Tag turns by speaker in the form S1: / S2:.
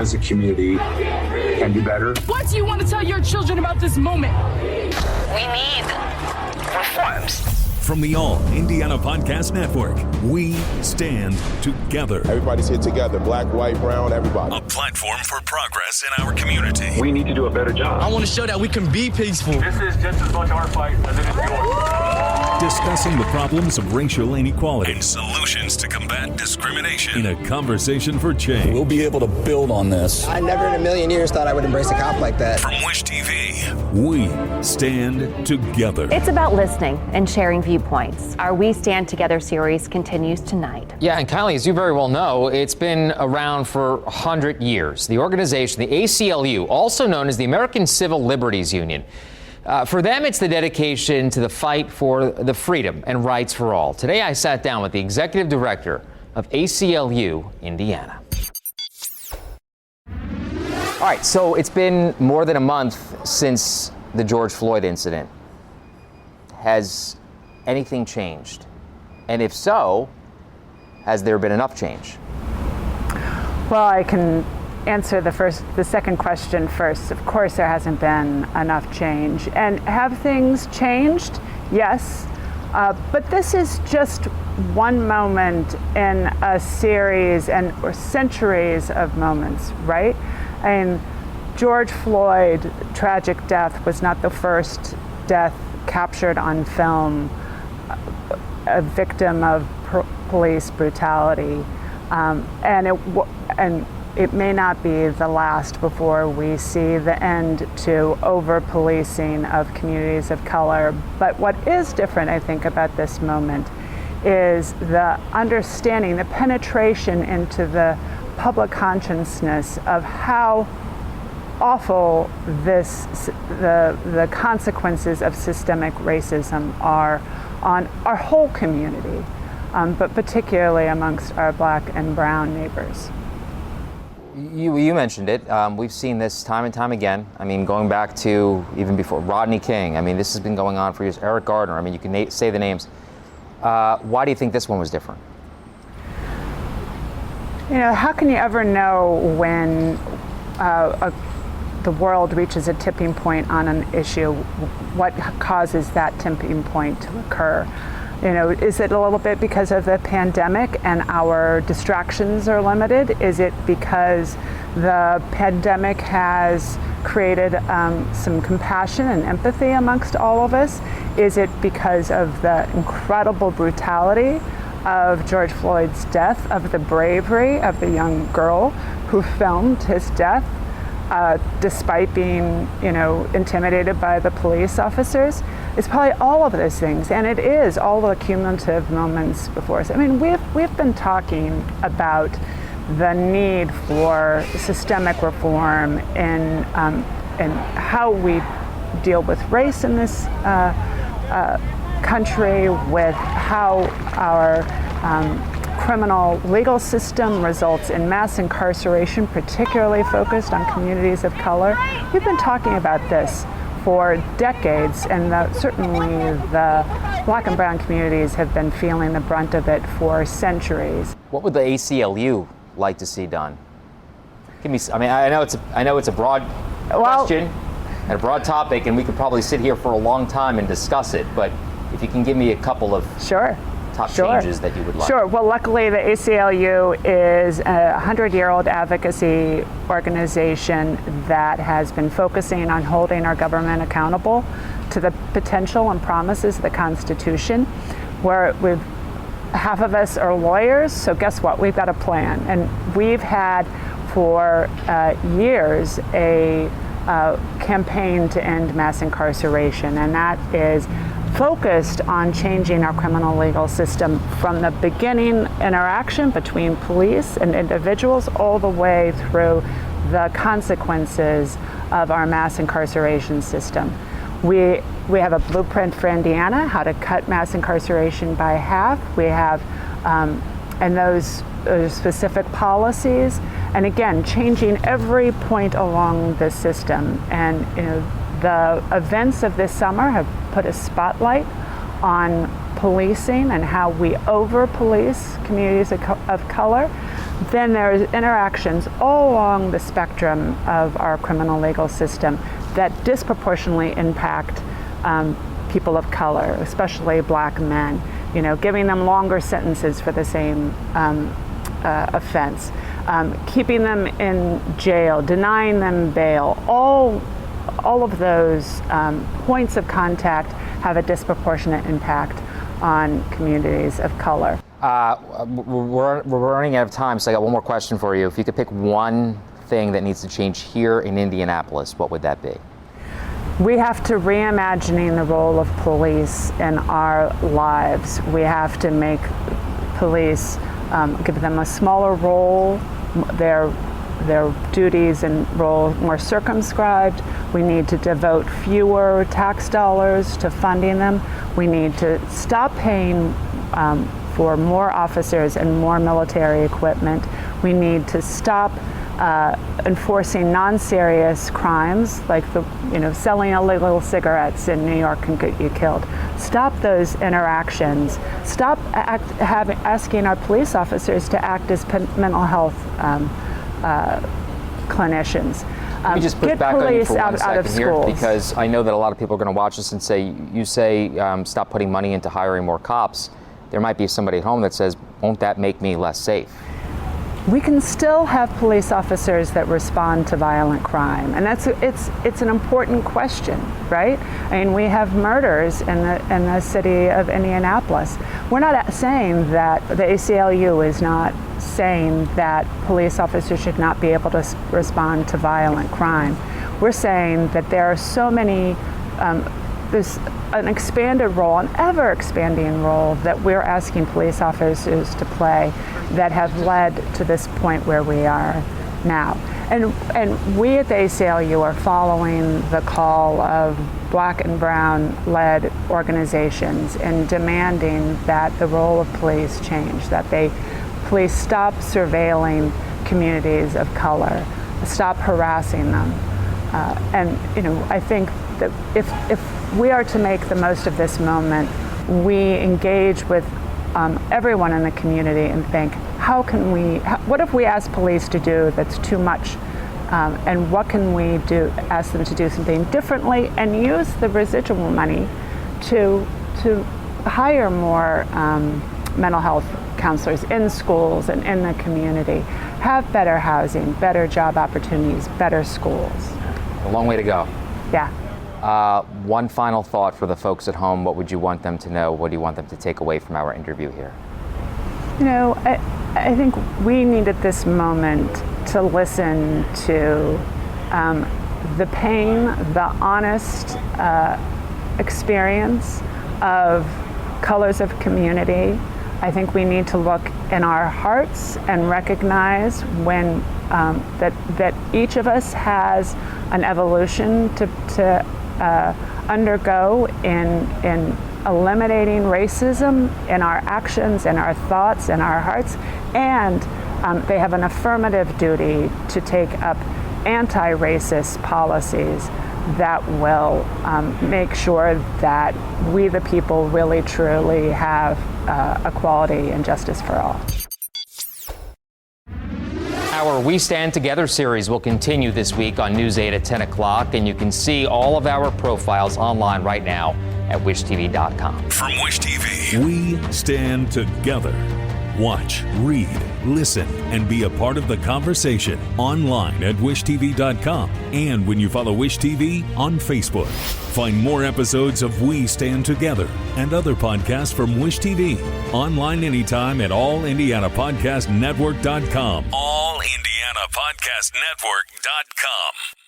S1: as a community can do better.
S2: What do you want to tell your children about this moment?
S3: We need reforms.
S4: From the All Indiana Podcast Network, we stand together.
S5: Everybody's here together, black, white, brown, everybody.
S4: A platform for progress in our community.
S1: We need to do a better job.
S6: I want to show that we can be peaceful.
S7: This is just as much our fight as it is yours.
S4: Discussing the problems of racial inequality and solutions to combat discrimination in a conversation for change.
S8: We'll be able to build on this.
S9: I never in a million years thought I would embrace a cop like that.
S4: From Wish TV, we stand together.
S10: It's about listening and sharing viewpoints. Our We Stand Together series continues tonight.
S11: Yeah, and Kylie, as you very well know, it's been around for 100 years. The organization, the ACLU, also known as the American Civil Liberties Union. For them, it's the dedication to the fight for the freedom and rights for all. Today, I sat down with the executive director of ACLU Indiana. All right, so it's been more than a month since the George Floyd incident. Has anything changed? And if so, has there been enough change?
S12: Well, I can answer the second question first. Of course, there hasn't been enough change. And have things changed? Yes. But this is just one moment in a series or centuries of moments, right? I mean, George Floyd, tragic death, was not the first death captured on film, a victim of police brutality. And it may not be the last before we see the end to over-policing of communities of color. But what is different, I think, about this moment is the understanding, the penetration into the public consciousness of how awful the consequences of systemic racism are on our whole community, but particularly amongst our black and brown neighbors.
S11: You mentioned it. We've seen this time and time again. I mean, going back to even before Rodney King. I mean, this has been going on for years. Eric Gardner. I mean, you can say the names. Why do you think this one was different?
S12: You know, how can you ever know when the world reaches a tipping point on an issue? What causes that tipping point to occur? You know, is it a little bit because of the pandemic and our distractions are limited? Is it because the pandemic has created some compassion and empathy amongst all of us? Is it because of the incredible brutality of George Floyd's death, of the bravery of the young girl who filmed his death, despite being, intimidated by the police officers? It's probably all of those things, and it is all the cumulative moments before us. I mean, we've been talking about the need for systemic reform in how we deal with race in this country, with how our criminal legal system results in mass incarceration, particularly focused on communities of color. We've been talking about this for decades, and certainly the black and brown communities have been feeling the brunt of it for centuries.
S11: What would the ACLU like to see done? I know it's a broad question and a broad topic, and we could probably sit here for a long time and discuss it, but if you can give me a couple of top changes that you would like.
S12: Sure. Well, luckily the ACLU is a 100-year-old advocacy organization that has been focusing on holding our government accountable to the potential and promises of the Constitution. Half of us are lawyers, so guess what? We've got a plan. And we've had for years a campaign to end mass incarceration, and that is focused on changing our criminal legal system from the beginning interaction between police and individuals all the way through the consequences of our mass incarceration system. We have a blueprint for Indiana, how to cut mass incarceration by half. We have, and those specific policies, and again, changing every point along the system. And the events of this summer have put a spotlight on policing and how we over-police communities of color. then there's interactions all along the spectrum of our criminal legal system that disproportionately impact people of color, especially black men. Giving them longer sentences for the same offense, keeping them in jail, denying them bail. All of those points of contact have a disproportionate impact on communities of color.
S11: We're running out of time, so I got one more question for you. If you could pick one thing that needs to change here in Indianapolis, what would that be?
S12: We have to reimagining the role of police in our lives. We have to make police, give them a smaller role, their duties and role more circumscribed. We need to devote fewer tax dollars to funding them. We need to stop paying for more officers and more military equipment. We need to stop enforcing non-serious crimes like selling illegal cigarettes in New York can get you killed. Stop those interactions. Stop asking our police officers to act as mental health clinicians.
S11: Let me just push back on you for one second here,
S12: schools.
S11: because I know that a lot of people are going to watch this and say, you say stop putting money into hiring more cops. There might be somebody at home that says, won't that make me less safe?
S12: We can still have police officers that respond to violent crime, and it's an important question, right? I mean, we have murders in the city of Indianapolis. We're not saying that the ACLU is not saying that police officers should not be able to respond to violent crime. We're saying that there are so many, there's an expanded role, an ever-expanding role that we're asking police officers to play that have led to this point where we are now. And we at the ACLU are following the call of Black and Brown-led organizations and demanding that the role of police change, that police stop surveilling communities of color, stop harassing them. I think that if we are to make the most of this moment, we engage with everyone in the community and think, what if we ask police to do that's too much? And what can we do, ask them to do something differently and use the residual money to hire more mental health counselors in schools and in the community, have better housing, better job opportunities, better schools.
S11: A long way to go.
S12: Yeah.
S11: One final thought for the folks at home. What would you want them to know? What do you want them to take away from our interview here?
S12: I think we need at this moment to listen to the pain, the honest experience of colors of community. I think we need to look in our hearts and recognize when that each of us has an evolution to undergo in eliminating racism in our actions, in our thoughts, in our hearts, and they have an affirmative duty to take up anti-racist policies that will make sure that we the people really truly have equality and justice for all.
S11: Our We Stand Together series will continue this week on News 8 at 10 o'clock, and you can see all of our profiles online right now at wishtv.com.
S4: From Wish TV, we stand together. Watch, read, listen, and be a part of the conversation online at wishtv.com and when you follow Wish TV on Facebook. Find more episodes of We Stand Together and other podcasts from Wish TV online anytime at allindianapodcastnetwork.com. allindianapodcastnetwork.com.